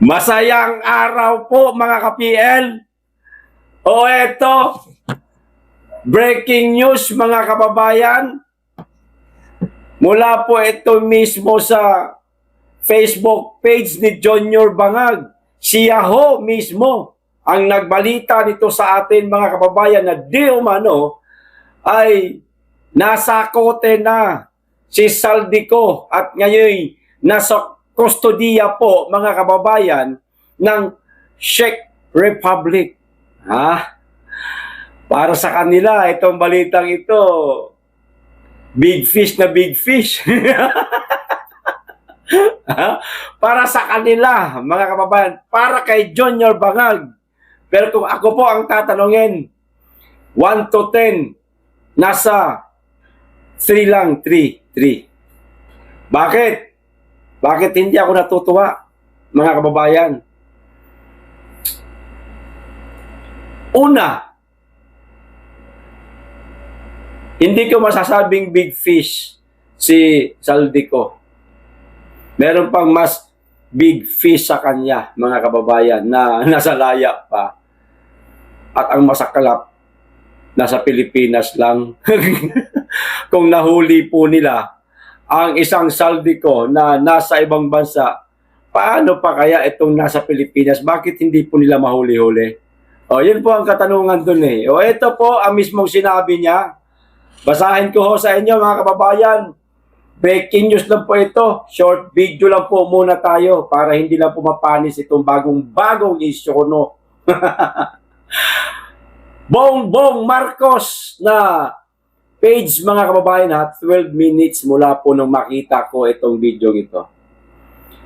Masayang araw po mga ka-PL. O eto, breaking news mga kababayan. Mula po ito mismo sa Facebook page ni Junior Bangag. Siya ho mismo ang nagbalita nito sa atin mga kababayan na di umano ay nasa kote na si Saldico at ngayon nasa kustodiya po mga kababayan ng Czech Republic. Para sa kanila itong balitang ito, big fish na big fish. Para sa kanila mga kababayan, para kay Junior Bangag. Pero kung ako po ang tatanungin, 1 to 10, nasa 3 lang, 3. Bakit? Bakit hindi ako natutuwa, mga kababayan? Una, hindi ko masasabing big fish si Saldico. Meron pang mas big fish sa kanya, mga kababayan, na nasa laya pa. At ang masaklap, nasa Pilipinas lang. Kung nahuli po nila ang isang Saldico na nasa ibang bansa, paano pa kaya itong nasa Pilipinas? Bakit hindi po nila mahuli-huli? O, yun po ang katanungan dun eh. O, ito po ang mismong sinabi niya. Basahin ko ho sa inyo mga kababayan. Breaking news lang po ito. Short video lang po muna tayo para hindi lang po mapanis itong bagong isyo no. Bongbong Marcos na page mga kababayan ha, 12 minutes mula po nung makita ko itong video ito.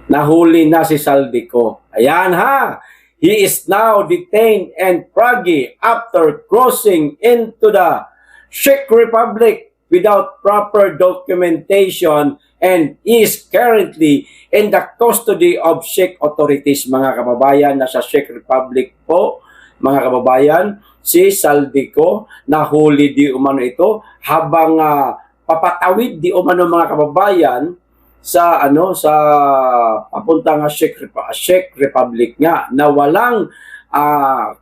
Nahuli na si Saldico. Ayan ha, he is now detained and Prague after crossing into the Czech Republic without proper documentation and is currently in the custody of Czech authorities mga kababayan. Nasa Czech Republic po mga kababayan si Saldico, nahuli di umano ito habang papatawid di umano mga kababayan sa sa papuntang Czech Republic nga na walang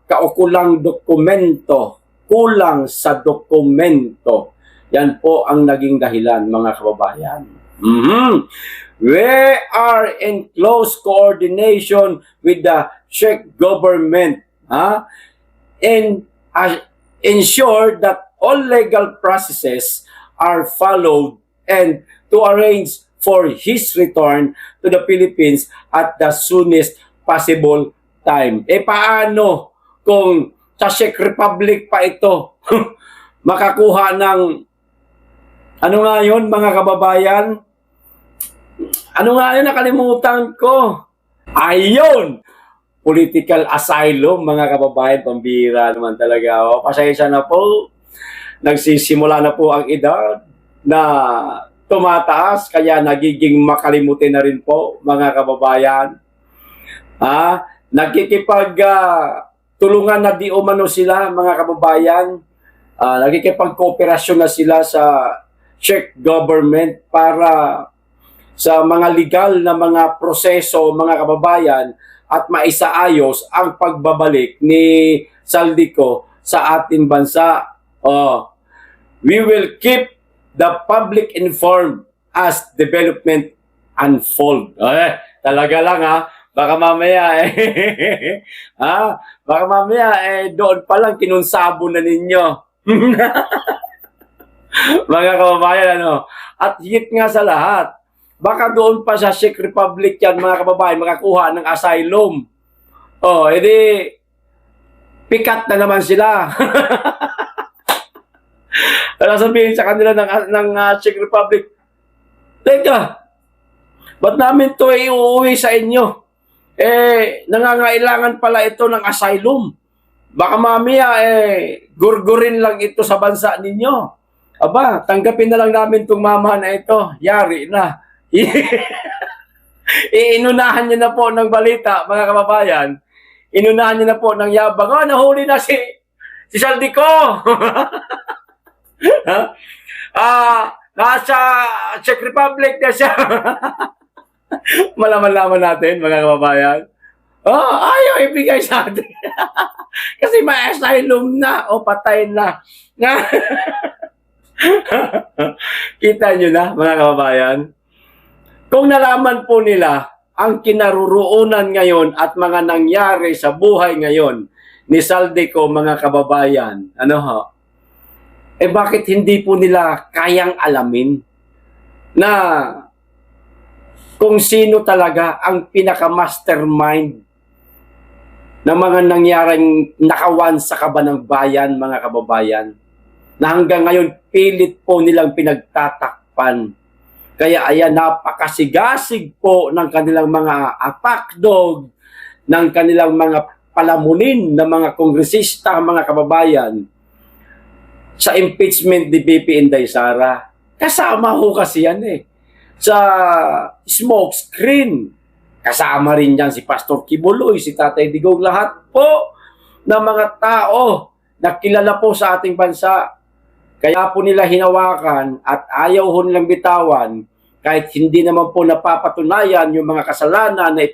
kaukulang dokumento, kulang sa dokumento. Yan po ang naging dahilan mga kababayan. We are in close coordination with the Czech government and ensure that all legal processes are followed and to arrange for his return to the Philippines at the soonest possible time. Paano kung sa Czech Republic pa ito makakuha ng ano nga yun mga kababayan? Ano nga yun? Nakalimutan ko. Ayun! Political asylum, mga kababayan, pambira naman talaga. Pasensya na po. Nagsisimula na po ang edad na tumataas, kaya nagiging makalimutin na rin po, mga kababayan. Nagkikipag-tulungan na di umano sila, mga kababayan. Nagkikipag-kooperasyon na sila sa Czech government para sa mga legal na mga proseso, mga kababayan, at maisaayos ang pagbabalik ni Saldico sa ating bansa. We will keep the public informed as development unfold. Talaga lang baka mamaya baka mamaya doon pa lang kinunsabo na ninyo. Mga kababayan at higit nga sa lahat, baka doon pa sa Czech Republic yan, mga kababayan, makakuha ng asylum. Edi, pikat na naman sila. Ano sabihin sa kanila ng Czech Republic, teka, ba't namin ito iuwi sa inyo? Nangangailangan pala ito ng asylum. Baka mamaya, gurgurin lang ito sa bansa ninyo. Aba, tanggapin na lang namin itong mama na ito. Yari na. Inunahan niya na po ng balita, mga kababayan. Inunahan niya na po ng yabang. Nahuli na si Saldico. Nasa Czech Republic na siya. Malaman-laman natin, mga kababayan. Oh, ayaw ibigay sa atin. Kasi may asylum na o patay na. Kita nyo na, mga kababayan? Kung nalaman po nila ang kinaroroonan ngayon at mga nangyari sa buhay ngayon ni Saldico, mga kababayan, ano ho? Eh bakit hindi po nila kayang alamin na kung sino talaga ang pinaka-mastermind ng mga nangyaring nakawan sa kaban ng bayan, mga kababayan, na hanggang ngayon pilit po nilang pinagtatakpan. Kaya ayan, napakasigasig po ng kanilang mga attack dog, ng kanilang mga palamunin ng mga kongresista, mga kababayan, sa impeachment ni BP Inday Sara. Kasama ho kasi yan eh. Sa smoke screen, kasama rin yan si Pastor Kibuloy, si Tatay Digong, lahat po ng mga tao na kilala po sa ating bansa. Kaya po nila hinawakan at ayaw ho nilang bitawan kahit hindi naman po napapatunayan yung mga kasalanan na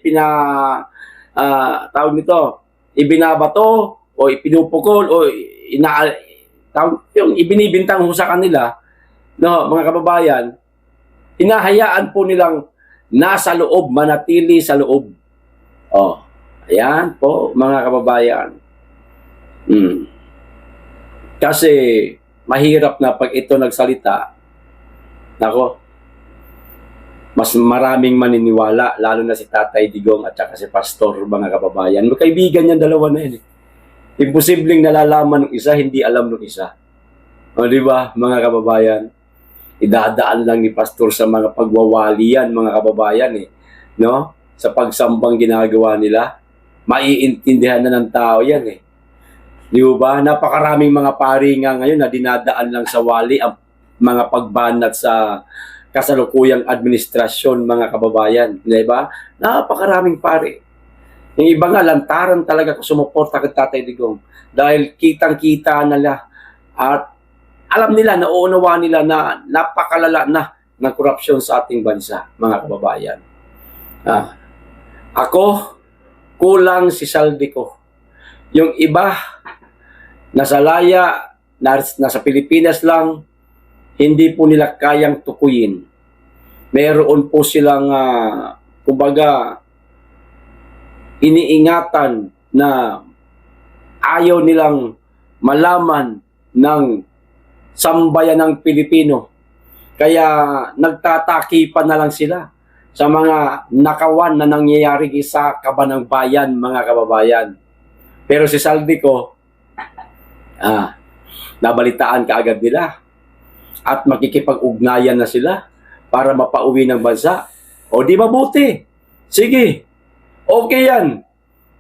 tawag nito, ibinabato o ipinupukol o yung ibinibintang ho sa kanila, no, mga kababayan, hinahayaan po nilang nasa loob, manatili sa loob. Oh, ayan po, mga kababayan. Kasi mahirap na pag ito nagsalita, nako, mas maraming maniniwala, lalo na si Tatay Digong at saka si Pastor, mga kababayan. Magkaibigan yan, dalawa na yun eh. Imposibleng nalalaman ng isa, hindi alam ng isa. O, di ba, mga kababayan? Idadaan lang ni Pastor sa mga pagwawali yan, mga kababayan eh. No? Sa pagsambang ginagawa nila, maiintindihan na ng tao yan eh. Di ba? Napakaraming mga pari nga ngayon na dinadaan lang sa wali ang mga pagbanat sa kasalukuyang administrasyon, mga kababayan. Di ba? Napakaraming pari. Yung iba nga, lantaran talaga kung sumuporta kay Tatay Digong. Dahil kitang-kita nila at alam nila, nauunawa nila na napakalala na ng korupsyon sa ating bansa, mga kababayan. Ako, kulang si Saldico. Yung iba, nasa laya, nasa Pilipinas lang, hindi po nila kayang tukuyin. Meron po silang, kumbaga, iniingatan na ayaw nilang malaman ng sambayan ng Pilipino. Kaya nagtatakipan na lang sila sa mga nakawan na nangyayari sa kaban ng bayan, mga kababayan. Pero si Saldico, nabalitaan kaagad nila at makikipag-ugnayan na sila para mapauwi ng bansa. O di mabuti. Sige, okay yan.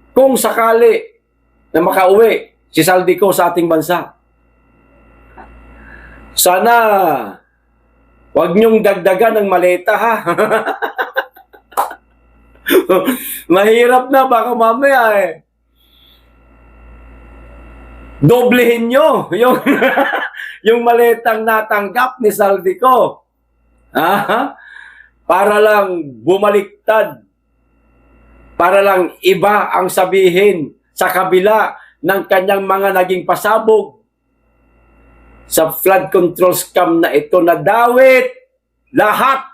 Kung sakali na makauwi si Saldico sa ating bansa, sana wag niyong dagdagan ng maleta, ha? Mahirap na, baka mamaya eh. Doblehin nyo yung, yung maletang natanggap ni Saldico. Para lang bumaliktad. Para lang iba ang sabihin sa kabila ng kanyang mga naging pasabog sa flood control scam na ito na dawit lahat.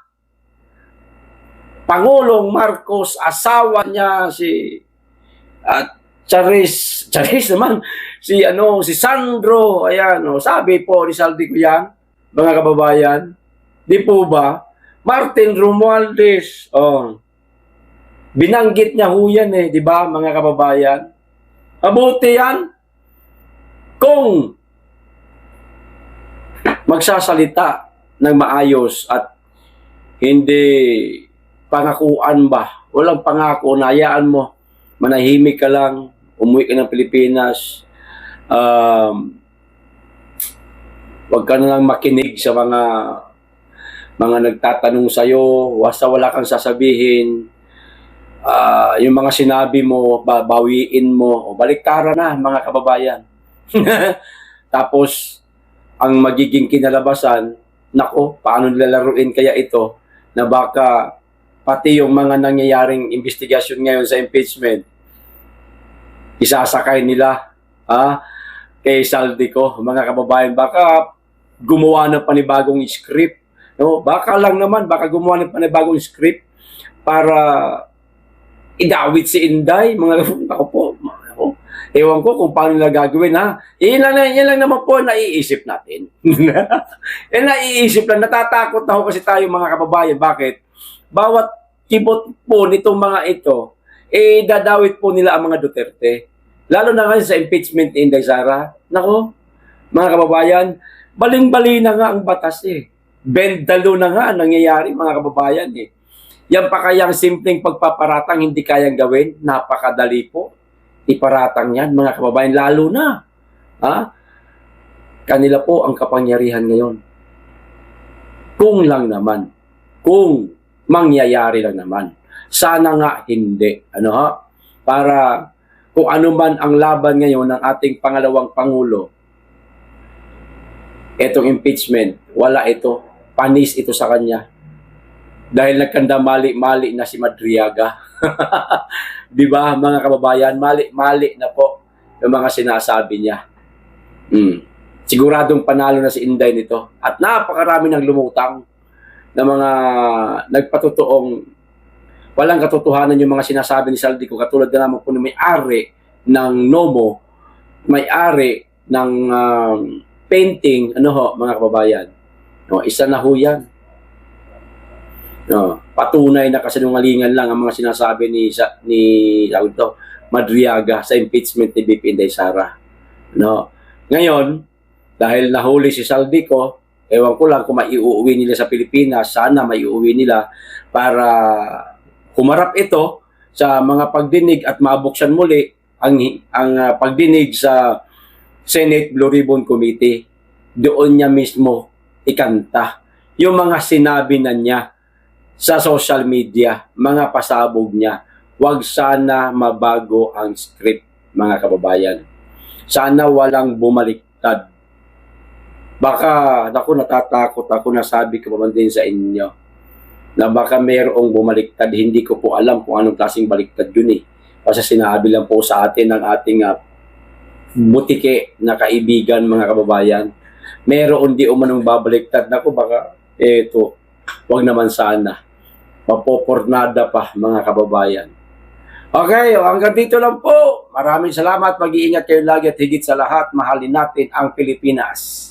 Pangulong Marcos, asawa niya si Charis naman, si Sandro, ayan, sabi po ni Saldico yan, mga kababayan, di po ba? Martin Romualdez, binanggit niya ho yan eh, di ba, mga kababayan? Mabuti yan kung magsasalita ng maayos at hindi pangakuan ba? Walang pangako, nayaan mo, manahimik ka lang, umuwi ka ng Pilipinas, wag ka na lang makinig sa mga nagtatanong sa'yo, wala kang sasabihin, yung mga sinabi mo, bawiin mo, o baliktaran na, mga kababayan. Tapos, ang magiging kinalabasan, nako, paano nilalaruin kaya ito, na baka pati yung mga nangyayaring investigasyon ngayon sa impeachment, isasakay nila kay Saldico, mga kababayan. Baka gumawa ng panibagong script. No? Baka lang naman, baka gumawa ng panibagong script para idawit si Inday. Ako po, ewan ko kung paano nila gagawin, ha? Yan lang naman po naiisip natin. Naiisip lang. Natatakot na ho kasi tayo, mga kababayan. Bakit? Bawat kibot po nitong mga ito, dadawit po nila ang mga Duterte. Lalo na ngayon sa impeachment ni Inday Sara. Nako, mga kababayan, baling-bali na nga ang batas eh. Bendalo na nga ang nangyayari, mga kababayan eh. Yan pa kayang simpleng pagpaparatang hindi kayang gawin? Napakadali po. Iparatang yan, mga kababayan, lalo na. Kanila po ang kapangyarihan ngayon. Kung lang naman, kung mangyayari lang naman. Sana nga hindi. Para kung ano man ang laban ngayon ng ating pangalawang Pangulo, etong impeachment, wala ito. Panis ito sa kanya. Dahil nagkanda mali-mali na si Madriaga. Di ba, mga kababayan? Mali na po yung mga sinasabi niya. Siguradong panalo na si Inday nito. At napakarami ng lumutang na mga nagpatotoong walang katotohanan yung mga sinasabi ni Saldico. Katulad na naman po na may-ari ng Nomo, may-ari ng painting, mga kababayan. Isa na ho yan. Patunay na kasinungalingan lang ang mga sinasabi ni Madriaga sa impeachment ni BP Inday Sara. Ngayon, dahil nahuli si Saldico, ewan ko lang kung maiuwi nila sa Pilipinas, sana maiuwi nila para humarap ito sa mga pagdinig at mabuksan muli ang pagdinig sa Senate Blue Ribbon Committee. Doon niya mismo ikanta yung mga sinabi na niya sa social media, mga pasabog niya. Huwag sana mabago ang script, mga kababayan. Sana walang bumaliktad. Baka, natatakot ako, nasabi ko pa din sa inyo, na baka mayroong bumaliktad. Hindi ko po alam kung anong klaseng baliktad yun eh. Kasi sinabi lang po sa atin ng ating butike na kaibigan, mga kababayan. Mayroon di umanong babaliktad. Naku, baka, wag naman sana. Mapopornada pa, mga kababayan. Okay, hanggang dito lang po. Maraming salamat. Mag-iingat kayo lagi at higit sa lahat, mahalin natin ang Pilipinas.